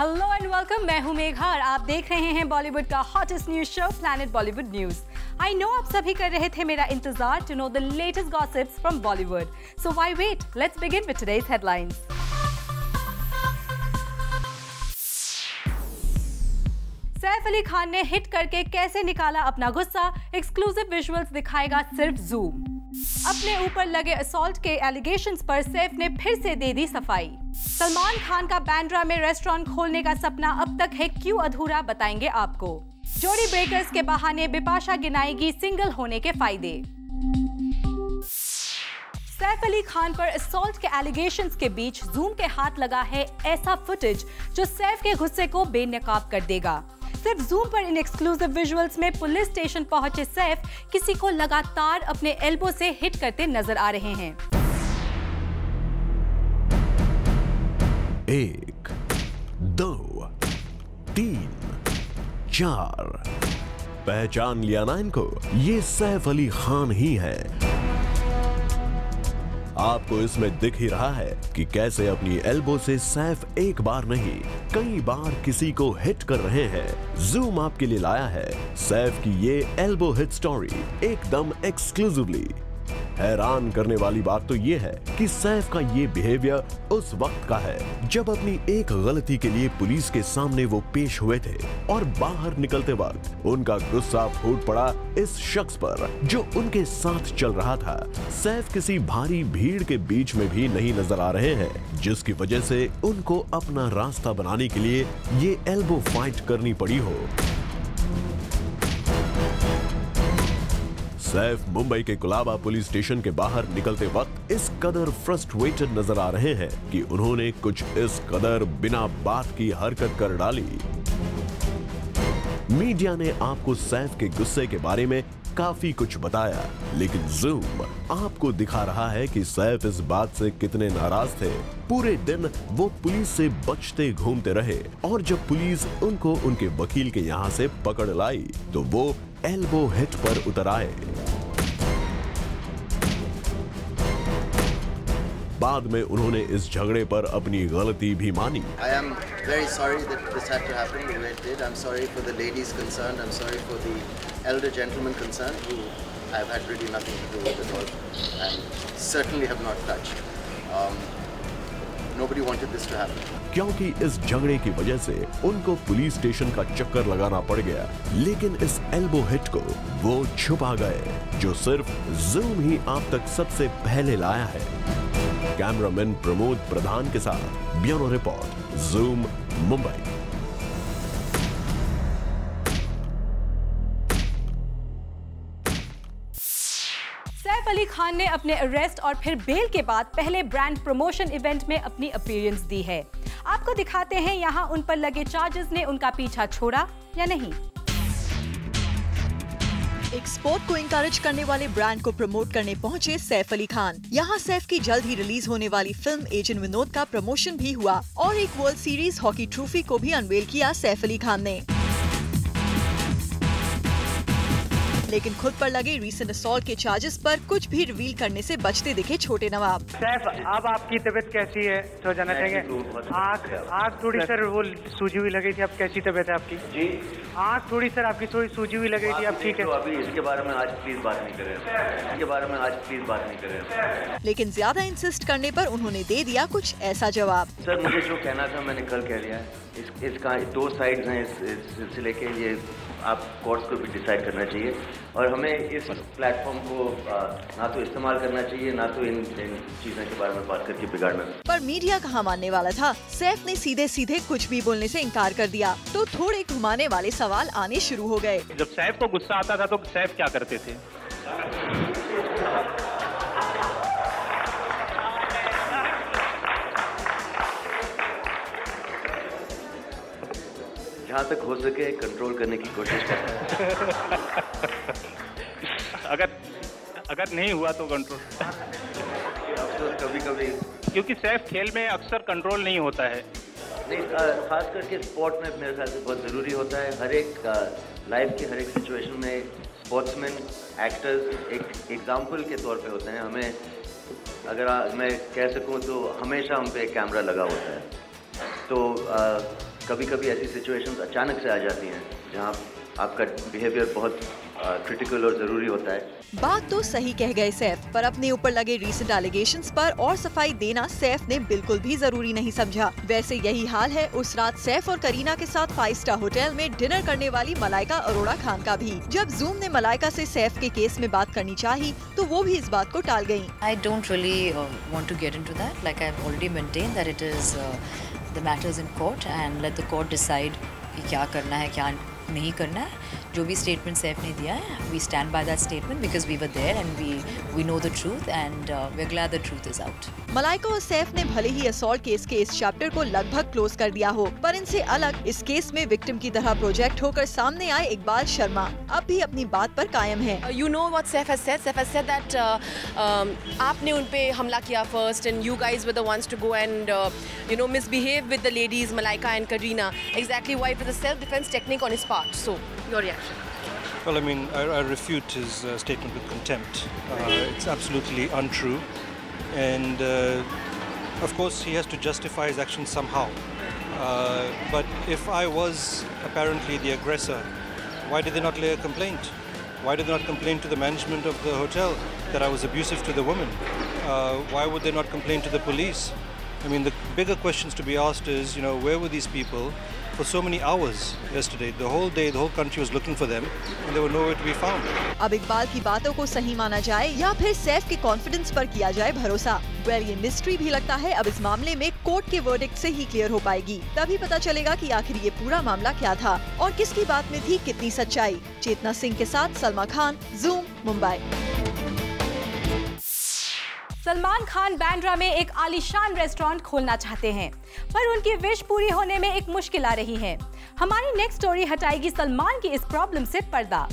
Hello and welcome, मैं हूं मेघा और आप देख रहे हैं बॉलीवुड का hottest news show planet Bollywood news. I know आप सभी कर रहे थे मेरा इंतजार to know the latest gossips from Bollywood. So why wait, let's begin with today's headlines. Saif Ali Khan ने हिट करके कैसे निकाला अपना गुस्सा, एक्सक्लूसिव विजुअल्स दिखाएगा सिर्फ जूम। अपने ऊपर लगे असॉल्ट के एलिगेशंस पर सैफ ने फिर से दे दी सफाई। सलमान खान का बांद्रा में रेस्टोरेंट खोलने का सपना अब तक है क्यों अधूरा, बताएंगे आपको। जोड़ी ब्रेकर्स के बहाने बिपाशा गिनाएगी सिंगल होने के फायदे। सैफ अली खान पर असॉल्ट के एलिगेशंस के बीच जूम के हाथ लगा है ऐसा फुटेज जो सैफ के गुस्से को बेनकाब कर देगा। सिर्फ जूम पर इन एक्सक्लूसिव विजुअल्स में पुलिस स्टेशन पहुंचे सैफ किसी को लगातार अपने एल्बो से हिट करते नजर आ रहे हैं। 1, 2, 3, 4 पहचान लिया ना इनको? ये सैफ अली खान ही है। आपको इसमें दिख ही रहा है कि कैसे अपनी एल्बो से सैफ एक बार नहीं कई बार किसी को हिट कर रहे हैं। जूम आपके लिए लाया है सैफ की ये एल्बो हिट स्टोरी एकदम एक्सक्लूसिवली। हैरान करने वाली बात तो ये है कि सैफ का ये बिहेवियर उस वक्त का है जब अपनी एक गलती के लिए पुलिस के सामने वो पेश हुए थे और बाहर निकलते वक्त उनका गुस्सा फूट पड़ा इस शख्स पर जो उनके साथ चल रहा था। सैफ किसी भारी भीड़ के बीच में भी नहीं नजर आ रहे हैं, जिसकी वजह से उनको अपना रास्ता बनाने के लिए ये एल्बो फाइट करनी पड़ी हो। सैफ मुंबई के कुलाबा पुलिस स्टेशन के बाहर निकलते वक्त इस कदर फ्रस्ट्रेटेड नजर आ रहे हैं कि उन्होंने कुछ इस कदर बिना बात की हरकत कर डाली। मीडिया ने आपको सैफ के गुस्से के बारे में काफी कुछ बताया, लेकिन जूम आपको दिखा रहा है कि सैफ इस बात से कितने नाराज थे। पूरे दिन वो पुलिस से बचते घूमते रहे और जब पुलिस उनको उनके वकील के यहाँ से पकड़ लाई तो वो एल्बो हिट पर उतर आए। बाद में उन्होंने इस झगड़े पर अपनी गलती भी मानी। I am very sorry that this had to happen the way it did. I'm sorry for the ladies concerned. I'm sorry for the elder gentlemen concerned who I've had really nothing to do with at all and certainly have not touched. Nobody wanted this to happen. क्योंकि इस झगड़े की वजह से उनको police station का चक्कर लगाना पड़ गया, लेकिन इस एल्बो हिट को वो छुपा गए जो सिर्फ जूम ही आप तक सबसे पहले लाया है। कैमरामैन प्रमोद प्रधान के साथ bureau report, zoom Mumbai. Saif Ali Khan ने अपने अरेस्ट और फिर बेल के बाद पहले ब्रांड प्रमोशन इवेंट में अपनी अपीयरेंस दी है। आपको दिखाते हैं यहाँ उन पर लगे चार्जेस ने उनका पीछा छोड़ा या नहीं। एक स्पोर्ट को इंकरेज करने वाले ब्रांड को प्रमोट करने पहुंचे सैफ अली खान। यहाँ सैफ की जल्द ही रिलीज होने वाली फिल्म एजेंट विनोद का प्रमोशन भी हुआ और एक वर्ल्ड सीरीज हॉकी ट्रॉफी को भी अनवेल किया सैफ अली खान ने। लेकिन खुद पर लगे रीसेंट असॉल्ट के चार्जेस पर कुछ भी रिवील करने से बचते दिखे छोटे नवाब। सैफ, अब आपकी तबीयत कैसी है तो जानना चाहेंगे? आँख थोड़ी सर वो सूजी हुई लगी थी, अब कैसी तबीयत है आपकी? जी, आँख थोड़ी सर आपकी थोड़ी सूजी हुई लग रही थी, अब ठीक है? अभी इसके बारे में आज प्लीज बात नहीं करें, इसके बारे में आज प्लीज बात नहीं करें। लेकिन ज्यादा इंसिस्ट करने पर उन्होंने दे दिया कुछ ऐसा जवाब। सर, मुझे जो कहना था मैंने कल कह लिया है। इसका दो साइड्स हैं इस सिलसिले के। ये आप कोर्ट्स को भी डिसाइड करना चाहिए और हमें इस प्लेटफॉर्म को ना तो इस्तेमाल करना चाहिए ना तो इन चीजों के बारे में बात करके बिगाड़ना। पर मीडिया कहाँ मानने वाला था। सैफ ने सीधे सीधे कुछ भी बोलने से इनकार कर दिया तो थोड़े घुमाने वाले सवाल आने शुरू हो गए। जब सैफ को गुस्सा आता था तो सैफ क्या करते थे? जहाँ तक हो सके कंट्रोल करने की कोशिश करते हैं। अगर नहीं हुआ तो कंट्रोल तो कभी क्योंकि सैफ खेल में अक्सर कंट्रोल नहीं होता है। नहीं, खास करके स्पोर्ट में मेरे ख्याल से बहुत ज़रूरी होता है। हर एक लाइफ के हर एक सिचुएशन में स्पोर्ट्समैन, एक्टर्स एक एग्जाम्पल के तौर पे होते हैं। हमें अगर मैं कह सकूं तो हमेशा हम पे कैमरा लगा होता है। तो कभी-कभी ऐसी सिचुएशंस अचानक से आ जाती हैं जहाँ आपका बिहेवियर बहुत क्रिटिकल और ज़रूरी होता है। बात तो सही कह गए सैफ, पर अपने ऊपर लगे रीसेंट एलिगेशंस पर और सफाई देना सैफ ने बिल्कुल भी जरूरी नहीं समझा। वैसे यही हाल है उस रात सैफ और करीना के साथ 5 स्टार होटल में डिनर करने वाली मलाइका अरोड़ा खान का भी। जब जूम ने मलाइका से सैफ के केस में बात करनी चाही तो वो भी इस बात को टाल गयी। I don't really want to get into that. Like I've already maintained that it is the matters in court and let the court decide कि क्या करना है क्या नहीं करना है। जो भी स्टेटमेंट सैफ ने दिया है, we stand by that statement because we were there and we know the truth and we're glad the truth is out. Malaika और सैफ ने भले ही असॉल्ट केस के इस चैप्टर को लगभग क्लोज कर दिया हो, पर इनसे अलग इस केस में विक्टिम की तरह प्रोजेक्ट होकर सामने आए इकबाल शर्मा अब भी अपनी बात पर कायम है। You know what Saif has said? Saif has said that आपने उन पे हमला किया first and you guys were the ones to go and misbehave with the ladies Malaika and Kareena. Exactly why? It was a self-defense technique on his part. So your reaction? Well, I mean, I refute his statement with contempt. It's absolutely untrue. And, of course, he has to justify his actions somehow. But if I was apparently the aggressor, why did they not lay a complaint? Why did they not complain to the management of the hotel that I was abusive to the woman? Why would they not complain to the police? I mean, the bigger questions to be asked is, where were these people for so many hours yesterday? The whole day, the whole country was looking for them and they were nowhere to be found. अब इकबाल की बातों को सही माना जाए या फिर सैफ के कॉन्फिडेंस पर किया जाए भरोसा। वेल, ये मिस्ट्री भी लगता है अब इस मामले में कोर्ट के वर्डिक्ट से ही क्लियर हो पाएगी। तभी पता चलेगा कि आखिर ये पूरा मामला क्या था और किसकी बात में थी कितनी सच्चाई। चेतना सिंह के साथ सलमा खान, जूम, मुंबई। सलमान खान बांद्रा में एक आलीशान रेस्टोरेंट खोलना चाहते हैं, पर उनकी विश पूरी होने में एक मुश्किल आ रही है। हमारी नेक्स्ट स्टोरी हटाएगी सलमान की इस प्रॉब्लम से पर्दा।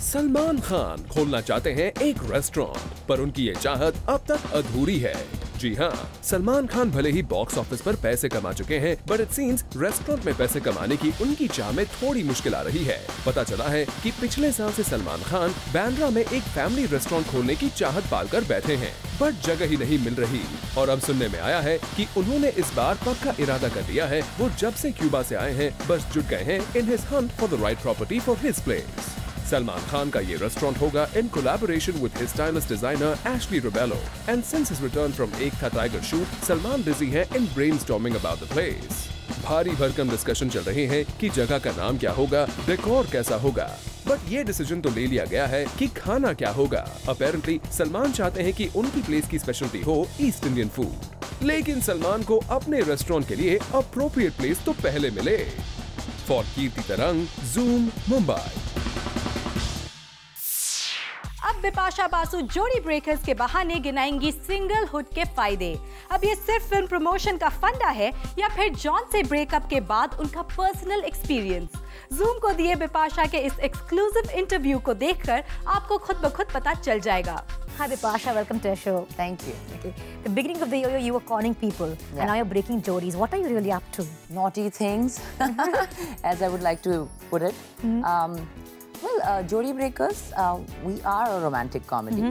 सलमान खान खोलना चाहते हैं एक रेस्टोरेंट, पर उनकी ये चाहत अब तक अधूरी है। जी हाँ, सलमान खान भले ही बॉक्स ऑफिस पर पैसे कमा चुके हैं, बट इट सीम्स रेस्टोरेंट में पैसे कमाने की उनकी चाह में थोड़ी मुश्किल आ रही है। पता चला है कि पिछले साल से सलमान खान बांद्रा में एक फैमिली रेस्टोरेंट खोलने की चाहत पालकर बैठे हैं, बट जगह ही नहीं मिल रही। और अब सुनने में आया है कि उन्होंने इस बार पक्का इरादा कर लिया है। वो जब से क्यूबा से आए हैं, बस जुट गए हैं in his Hunt for the right property for his place. Salman Khan का ये रेस्टोरेंट होगा in collaboration with his stylist designer Ashley Rubello. And since his return from Ek Tha Tiger shoot, Salman busy है in brainstorming about the place. भारी भरकम discussion चल रहे हैं कि जगह का नाम क्या होगा, डेकोर कैसा होगा। बट ये डिसीजन तो ले लिया गया है कि खाना क्या होगा। अपेरेंटली सलमान चाहते हैं कि उनकी प्लेस की स्पेशलिटी हो ईस्ट इंडियन फूड, लेकिन सलमान को अपने रेस्टोरेंट के लिए अप्रोप्रिएट प्लेस तो पहले मिले। फॉर कीर्ति तरंग, जूम, मुंबई। अब बिपाशा बासु जोड़ी ब्रेकर्स के बहाने गिनाएंगी सिंगलहुड के फायदे। अब ये सिर्फ फिल्म प्रमोशन का फंडा है या फिर जॉन से ब्रेकअप के बाद उनका पर्सनल एक्सपीरियंस। जूम को दिए बिपाशा के इस एक्सक्लूसिव इंटरव्यू को देखकर आपको खुद ब खुद पता चल जाएगा। Hi Bipasha, welcome to our show. Thank you. Okay. The beginning of the year you were conning people, and now you're breaking jodis. What are you really up to? Naughty things, as I would like to put it. Well, Jodi Breakers, we are a romantic comedy.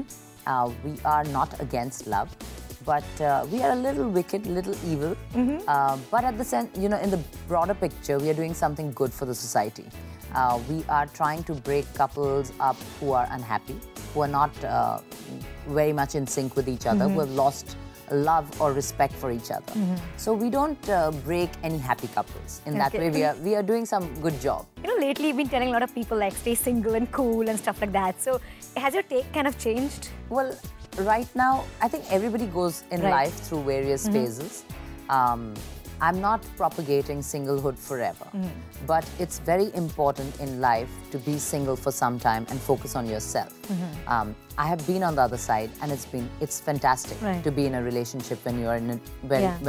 We are not against love, but we are a little wicked, a little evil. But at the sense, in the broader picture, we are doing something good for the society. We are trying to break couples up who are unhappy, who are not very much in sync with each other, who have lost love or respect for each other. So we don't break any happy couples. In that way, we are doing some good job. Lately you've been telling a lot of people like stay single and cool and stuff like that. So has your take kind of changed? Well, right now, I think everybody goes in life through various phases. I'm not propagating singlehood forever, but it's very important in life to be single for some time and focus on yourself. I have been on the other side, and it's fantastic to be in a relationship when you are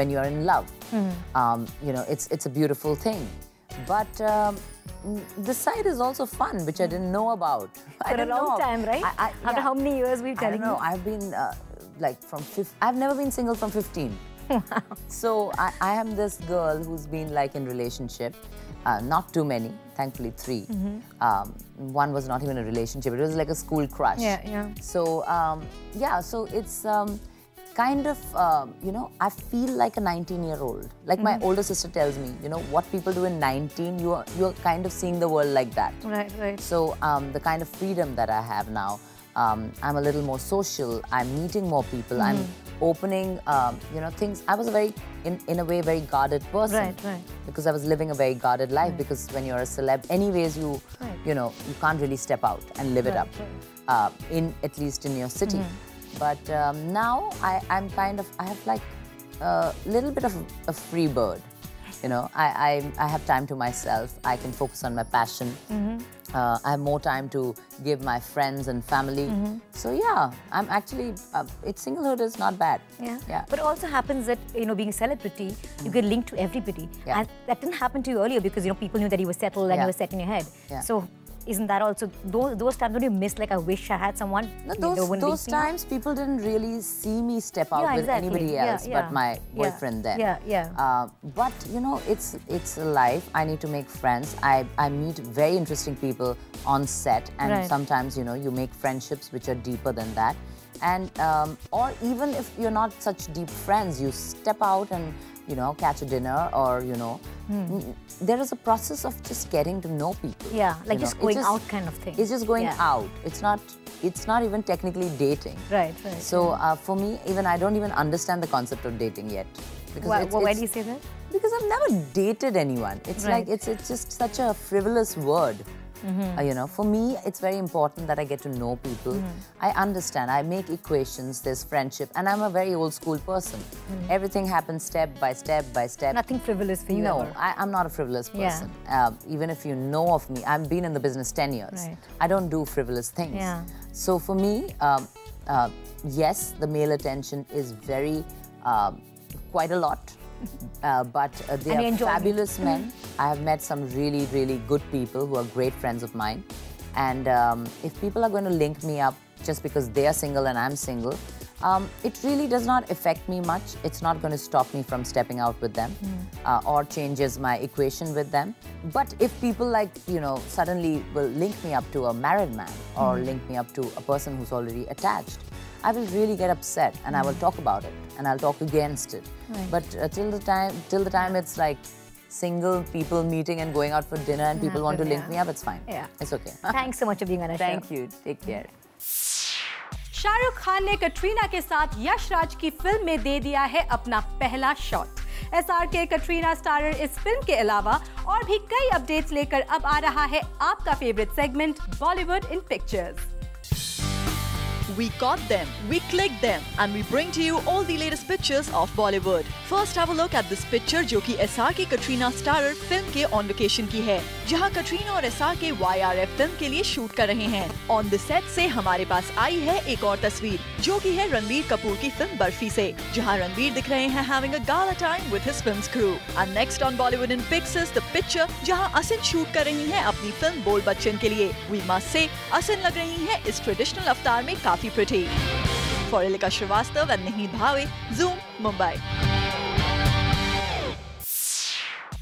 when you are in love. It's a beautiful thing, but this side is also fun, which I didn't know about. For a long time, right? After how many years we've telling you? I don't know. I've been I've never been single from 15. So I am this girl who's been like in relationship, not too many, thankfully 3. One was not even a relationship; it was like a school crush. Yeah. So so it's kind of, I feel like a 19-year-old. Like my older sister tells me, what people do in 19, you're kind of seeing the world like that. Right, right. So the kind of freedom that I have now, I'm a little more social. I'm meeting more people. I'm opening, things. I was in a way, very guarded person. Right, right. Because I was living a very guarded life. Because when you're a celeb, anyways, you can't really step out and live it up. At least in your city. But now I have like a little bit of a free bird. I have time to myself. I can focus on my passion. I have more time to give my friends and family. So yeah, I'm actually, singlehood is not bad. Yeah. But it also happens that, being a celebrity, you get linked to everybody. Yeah. And that didn't happen to you earlier because, people knew that you were settled and you were set in your head. Yeah. So isn't that also, those times when you miss, like, I wish I had someone? No, those times people didn't really see me step out with anybody else but my boyfriend then. But, it's a life. I need to make friends. I meet very interesting people on set, and sometimes, you make friendships which are deeper than that. And, or even if you're not such deep friends, you step out and, catch a dinner or, there is a process of just getting to know people. Yeah, like just going out kind of thing. It's just going out. It's not even technically dating. Right. So for me, even I don't even understand the concept of dating yet. Because why do you say that? Because I've never dated anyone. It's like, it's just such a frivolous word. For me, it's very important that I get to know people. I understand. I make equations. There's friendship. And I'm a very old school person. Everything happens step by step by step. Nothing frivolous for you ever. I'm not a frivolous person. Even if you know of me, I've been in the business 10 years. I don't do frivolous things. So for me, yes, the male attention is quite a lot. But they are fabulous men. I have met some really, really good people who are great friends of mine. And if people are going to link me up just because they are single and I'm single, it really does not affect me much. It's not going to stop me from stepping out with them or changes my equation with them. But if people suddenly will link me up to a married man or link me up to a person who's already attached, I will really get upset and I will talk about it and I'll talk against it. But till the time it's like single people meeting and going out for dinner and people want to link me up, it's fine. It's okay. Thanks so much for being on our show. Thank you. Take care. Shahrukh Khan ने कटरीना के साथ यश राज की film में दे दिया है अपना पहला shot. SRK Katrina starrer इस फिल्म के अलावा और भी कई अपडेट्स लेकर अब आ रहा है आपका favourite segment Bollywood in pictures. We caught them, we clicked them, and we bring to you all the latest pictures of Bollywood. First, have a look at this picture, जो कि SRK कटरीना स्टारर फिल्म के on location की है, जहां कटरीना और SRK YRF film के लिए shoot कर रहे हैं। ऑन द सेट से हमारे पास आई है एक और तस्वीर, जो कि है रणबीर कपूर की फिल्म बर्फी से, जहां रणबीर दिख रहे हैं having a gala time with his film's crew. And next on Bollywood in Pics is the picture, जहां असिन शूट कर रही हैं अपनी फिल्म बोल बच्चन के लिए. We must say, असिन लग रही हैं इस ट्रेडिशनल अवतार में काफी pretty. For Ilika Shrivastava and Nihid Bhave, Zoom, Mumbai.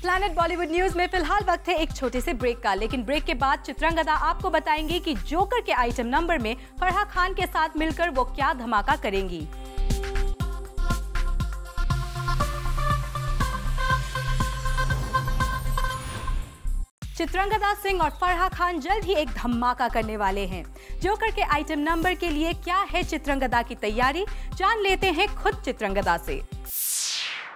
Planet Bollywood news में फिलहाल वक्त है एक छोटे से ब्रेक का, लेकिन ब्रेक के बाद चित्रंगदा आपको बताएंगी कि जोकर के आइटम नंबर में फरहा खान के साथ मिलकर वो क्या धमाका करेंगी। चित्रंगदा सिंह और फरहा खान जल्द ही एक धमाका करने वाले हैं। जोकर के आइटम नंबर के लिए क्या है चित्रंगदा की तैयारी, जान लेते हैं खुद चित्रंगदा से।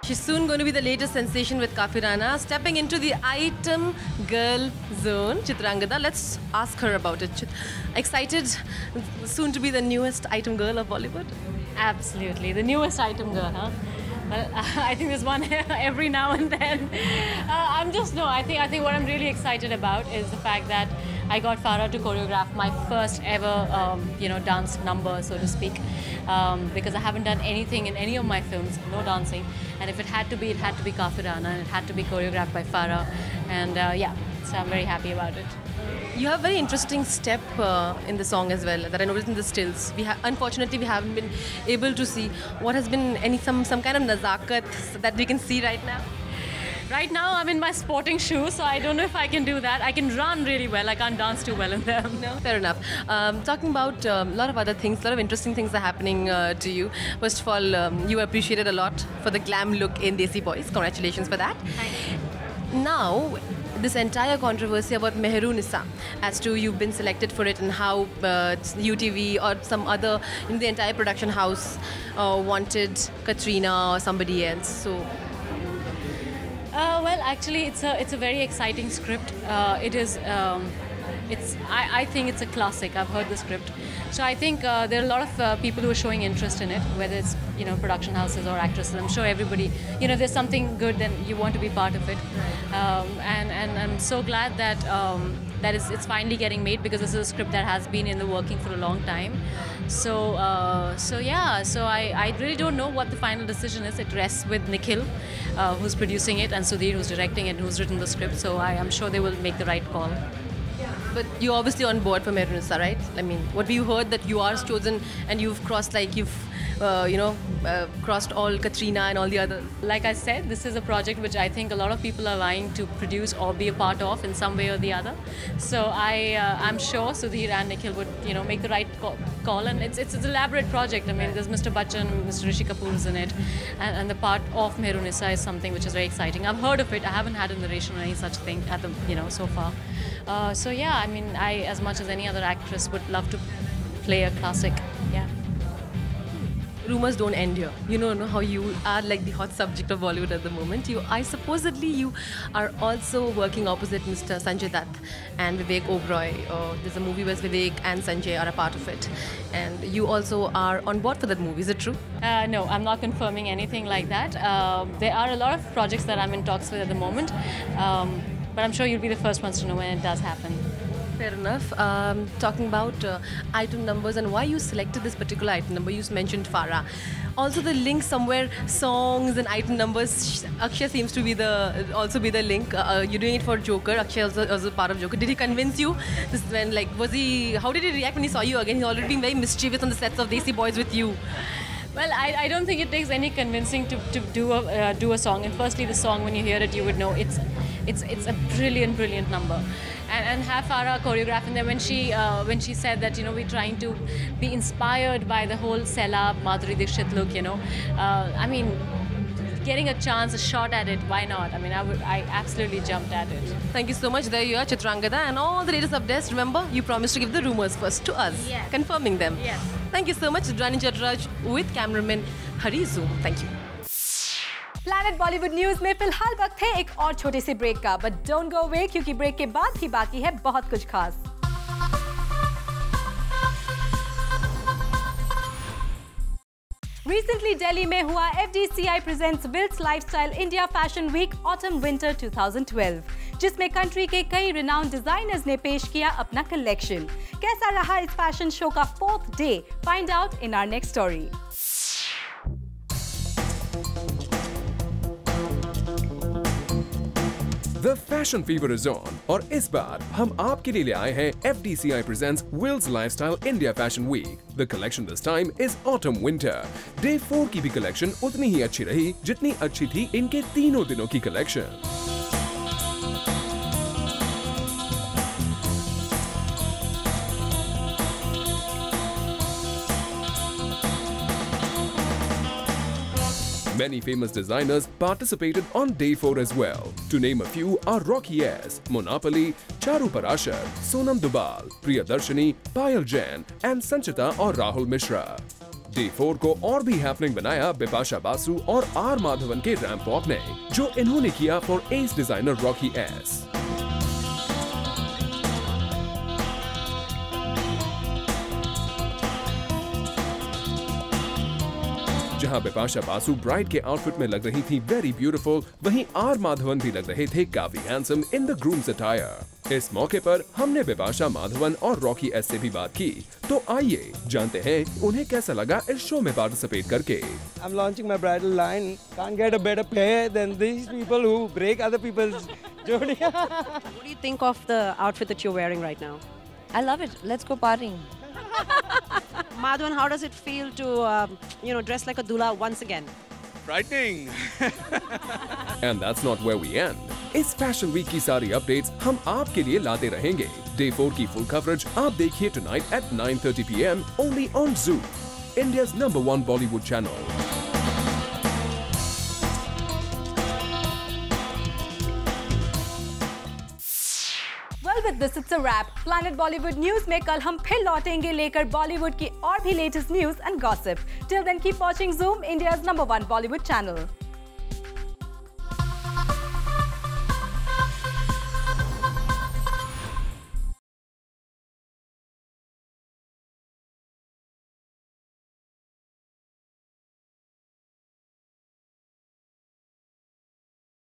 She's soon going to be the latest sensation with Kafirana, stepping into the item girl zone. Chitrangada, let's ask her about it. Excited soon to be the newest item girl of Bollywood? Absolutely, the newest item girl, huh? Well, I think there's one every now and then. I think what I'm really excited about is the fact that I got Farah to choreograph my first ever, dance number, so to speak, because I haven't done anything in any of my films, no dancing, and if it had to be Kafirana, and it had to be choreographed by Farah, and so I'm very happy about it. You have a very interesting step in the song as well that I noticed in the stills. Unfortunately, we haven't been able to see. What has been some kind of nazakat that we can see right now? Right now, I'm in my sporting shoes, so I don't know if I can do that. I can run really well. I can't dance too well in them. No, fair enough. Talking about a lot of other things, a lot of interesting things are happening to you. First of all, you were appreciated a lot for the glam look in Desi Boys. Congratulations for that. Now, this entire controversy about Mehrunissa, as to you've been selected for it and how UTV or some other, the entire production house wanted Katrina or somebody else. So. Well, actually, it's a very exciting script. It is. I think it's a classic. I've heard the script, so I think there are a lot of people who are showing interest in it, whether it's production houses or actresses. I'm sure everybody, there's something good, then you want to be part of it, and I'm so glad that it's finally getting made, because this is a script that has been in the working for a long time. So I really don't know what the final decision is. It rests with Nikhil, who's producing it, and Sudhir, who's directing it, who's written the script. So I am sure they will make the right call. But you're obviously on board for Mehrunissa, right? I mean, what we heard that you are chosen and you've crossed, crossed all Katrina and all the others. Like I said, this is a project which I think a lot of people are vying to produce or be a part of in some way or the other. So I'm sure Sudhir and Nikhil would, make the right call. And it's an elaborate project. I mean, there's Mr. Bachchan, Mr. Rishi Kapoor is in it, and the part of Mehrunissa is something which is very exciting. I've heard of it. I haven't had a narration or any such thing at the, so far. So yeah, I mean, I, as much as any other actress, would love to play a classic. Yeah. Rumors don't end here. You know how you are like the hot subject of Bollywood at the moment. Supposedly you are also working opposite Mr. Sanjay Dutt and Vivek Oberoi. There's a movie where Vivek and Sanjay are a part of it. And you also are on board for that movie. Is it true? No, I'm not confirming anything like that. There are a lot of projects that I'm in talks with at the moment. But I'm sure you'll be the first ones to know when it does happen. Fair enough. Talking about item numbers and why you selected this particular item number, you mentioned Farah. Also the link somewhere, songs and item numbers, Akshay seems to be also be the link. You're doing it for Joker. Akshay also part of Joker. Did he convince you? This when how did he react when he saw you again? He's already been very mischievous on the sets of Desi Boys with you. Well, I don't think it takes any convincing to do a song. And firstly, the song, when you hear it, you would know it's a brilliant number. And have Farah choreograph, and then when she said that we're trying to be inspired by the whole Sela Madhuri Dixit look, I mean, getting a chance, a shot at it, why not? I mean, I absolutely jumped at it. Thank you so much. There you are, Chitrangada, and all the latest updates. Remember, you promised to give the rumors first to us, confirming them. Yes. Thank you so much, Rani Chatraj with cameraman Hari Zoom. Thank you. Planet Bollywood news में फिलहाल वक्त है एक और छोटे से break का, but don't go away क्योंकि ब्रेक के बाद ही बाकी है बहुत कुछ खास। Recently दिल्ली में हुआ FDCI presents Wills Lifestyle India Fashion Week Autumn Winter 2012, जिसमें कंट्री के कई रिनाउंड डिजाइनर्स ने पेश किया अपना कलेक्शन। कैसा रहा इस फैशन शो का 4th डे? Find out in our next story. The fashion fever is on और इस बार हम आपके लिए आए हैं FDCI presents Wills Lifestyle India Fashion Week. The collection this time is Autumn Winter. Day 4 की भी collection उतनी ही अच्छी रही जितनी अच्छी थी इनके तीनों दिनों की collection. Many famous designers participated on day 4 as well. To name a few are Rocky S, Monopoly, Charu Parashar, Sonam Dubal, Priyadarshini, Payal Jain and Sanchita और राहुल मिश्रा. Day 4 को और भी हैपनिंग बनाया बिपाशा बासु और आर माधवन के रैंप वॉक ने, जो इन्होंने किया for S designer Rocky S. जहां बिपाशा बासु ब्राइड के आउटफिट में लग रही थी वेरी ब्यूटीफुल, वहीं आर माधवन भी लग रहे थे काफी handsome in the grooms attire. इस मौके पर हमने बिपाशा माधवन और रॉकी एस से भी बात की, तो आइए जानते हैं उन्हें कैसा लगा इस शो में पार्टिसिपेट करके. I'm launching my bridal line. Can't get a better player than these people who break other people's jodi. What do you think of the outfit that you're wearing right now? I love it. Let's go partying. Madhavan, how does it feel to, dress like a doula once again? Frightening. And that's not where we end. इस fashion week की सारी updates हम आपके लिए लाते रहेंगे. Day 4 की full coverage आप देखिए tonight at 9:30 p.m. only on Zoom, India's #1 Bollywood channel. Well, with this it's a wrap. Planet Bollywood News में कल हम फिर लौटेंगे लेकर बॉलीवुड की और भी latest news and gossip. Till then, keep watching Zoom, India's #1 Bollywood channel.